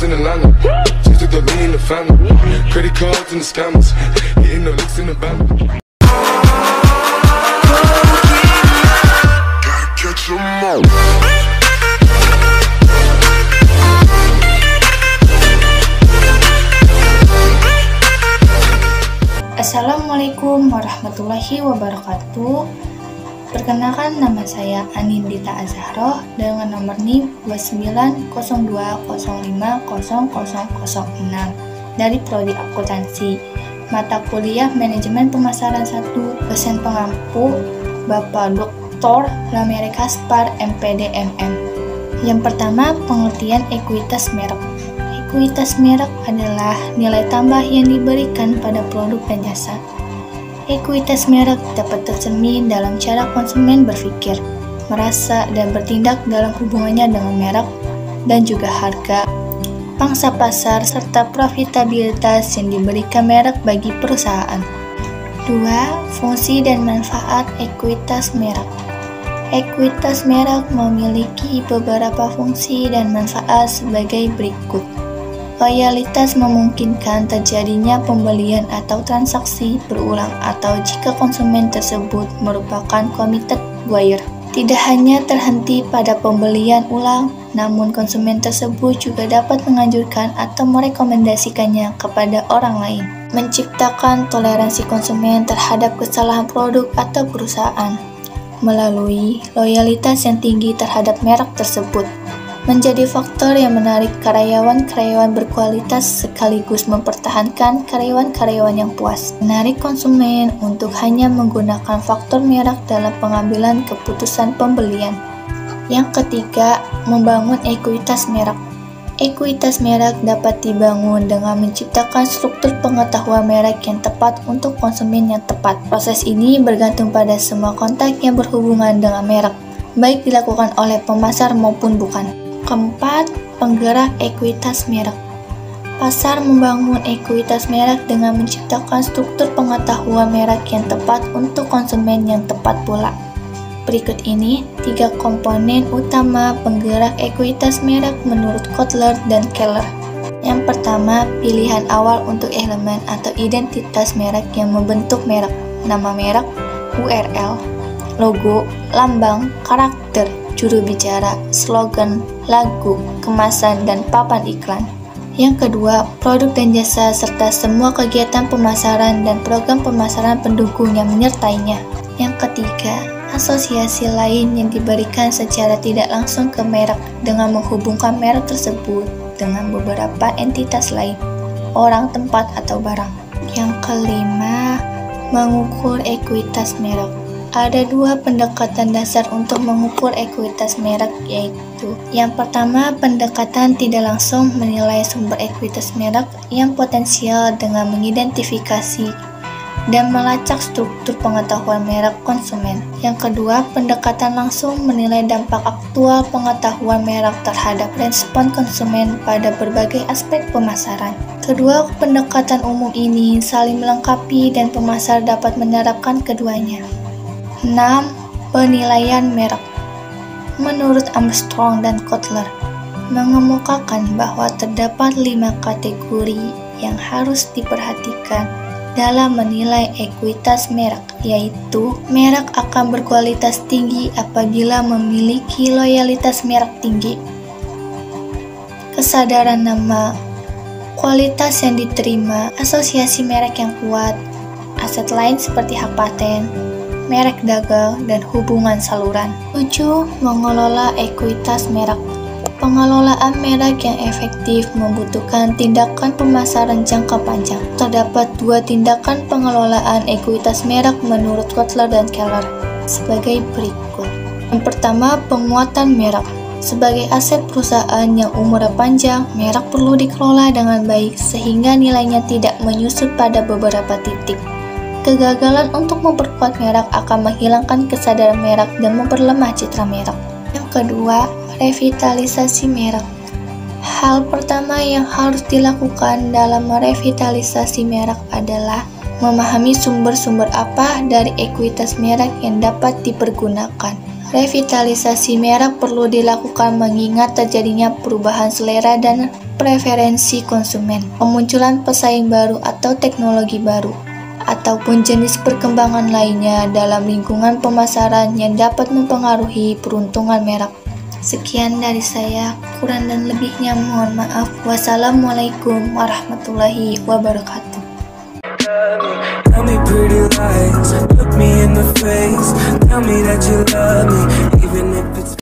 in Atlanta. Just took the lean in the family. Credit cards and the scammers. Hitting the licks in the band. Gotta catch 'em all. Assalamualaikum warahmatullahi wabarakatuh. Perkenalkan, nama saya Anindita Azahroh dengan nomor NIM 2902050006 dari Prodi Akuntansi, mata kuliah Manajemen Pemasaran 1, dosen pengampu Bapak Dr. Lamere Kaspar MPD MM. Yang pertama, pengertian ekuitas merek. Ekuitas merek adalah nilai tambah yang diberikan pada produk dan jasa. Ekuitas merek dapat tercermin dalam cara konsumen berpikir, merasa, dan bertindak dalam hubungannya dengan merek, dan juga harga, pangsa pasar, serta profitabilitas yang diberikan merek bagi perusahaan. 2. Fungsi dan manfaat ekuitas merek. Ekuitas merek memiliki beberapa fungsi dan manfaat sebagai berikut. Loyalitas memungkinkan terjadinya pembelian atau transaksi berulang atau jika konsumen tersebut merupakan committed buyer. Tidak hanya terhenti pada pembelian ulang, namun konsumen tersebut juga dapat menganjurkan atau merekomendasikannya kepada orang lain. Menciptakan toleransi konsumen terhadap kesalahan produk atau perusahaan melalui loyalitas yang tinggi terhadap merek tersebut. Menjadi faktor yang menarik karyawan-karyawan berkualitas sekaligus mempertahankan karyawan-karyawan yang puas. Menarik konsumen untuk hanya menggunakan faktor merek dalam pengambilan keputusan pembelian. Yang ketiga, membangun ekuitas merek. Ekuitas merek dapat dibangun dengan menciptakan struktur pengetahuan merek yang tepat untuk konsumen yang tepat. Proses ini bergantung pada semua kontak yang berhubungan dengan merek, baik dilakukan oleh pemasar maupun bukan. Keempat, penggerak ekuitas merek. Pasar membangun ekuitas merek dengan menciptakan struktur pengetahuan merek yang tepat untuk konsumen yang tepat pula. Berikut ini 3 komponen utama penggerak ekuitas merek menurut Kotler dan Keller. Yang pertama, pilihan awal untuk elemen atau identitas merek yang membentuk merek. Nama merek, URL, logo, lambang, karakter, juru bicara, slogan, lagu, kemasan, dan papan iklan. Yang kedua, produk dan jasa serta semua kegiatan pemasaran dan program pemasaran pendukung yang menyertainya. Yang ketiga, asosiasi lain yang diberikan secara tidak langsung ke merek dengan menghubungkan merek tersebut dengan beberapa entitas lain, orang, tempat, atau barang. Yang kelima, mengukur ekuitas merek. Ada 2 pendekatan dasar untuk mengukur ekuitas merek, yaitu yang pertama, pendekatan tidak langsung menilai sumber ekuitas merek yang potensial dengan mengidentifikasi dan melacak struktur pengetahuan merek konsumen. Yang kedua, pendekatan langsung menilai dampak aktual pengetahuan merek terhadap respon konsumen pada berbagai aspek pemasaran. Kedua pendekatan umum ini saling melengkapi dan pemasar dapat menerapkan keduanya. 6. Penilaian merek. Menurut Armstrong dan Kotler, mengemukakan bahwa terdapat 5 kategori yang harus diperhatikan dalam menilai ekuitas merek, yaitu merek akan berkualitas tinggi apabila memiliki loyalitas merek tinggi, kesadaran nama, kualitas yang diterima, asosiasi merek yang kuat, aset lain seperti hak paten, merek dagang, dan hubungan saluran. 7. Mengelola ekuitas merek. Pengelolaan merek yang efektif membutuhkan tindakan pemasaran jangka panjang. Terdapat 2 tindakan pengelolaan ekuitas merek menurut Kotler dan Keller sebagai berikut. Yang pertama, penguatan merek. Sebagai aset perusahaan yang umurnya panjang, merek perlu dikelola dengan baik sehingga nilainya tidak menyusut pada beberapa titik. Kegagalan untuk memperkuat merek akan menghilangkan kesadaran merek dan memperlemah citra merek. Yang kedua, revitalisasi merek. Hal pertama yang harus dilakukan dalam merevitalisasi merek adalah memahami sumber-sumber apa dari ekuitas merek yang dapat dipergunakan. Revitalisasi merek perlu dilakukan mengingat terjadinya perubahan selera dan preferensi konsumen, kemunculan pesaing baru atau teknologi baru, ataupun jenis perkembangan lainnya dalam lingkungan pemasaran yang dapat mempengaruhi peruntungan merek. Sekian dari saya, kurang dan lebihnya mohon maaf. Wassalamualaikum warahmatullahi wabarakatuh. Tell me pretty lies, look me in the face, tell me that you love me, even if it's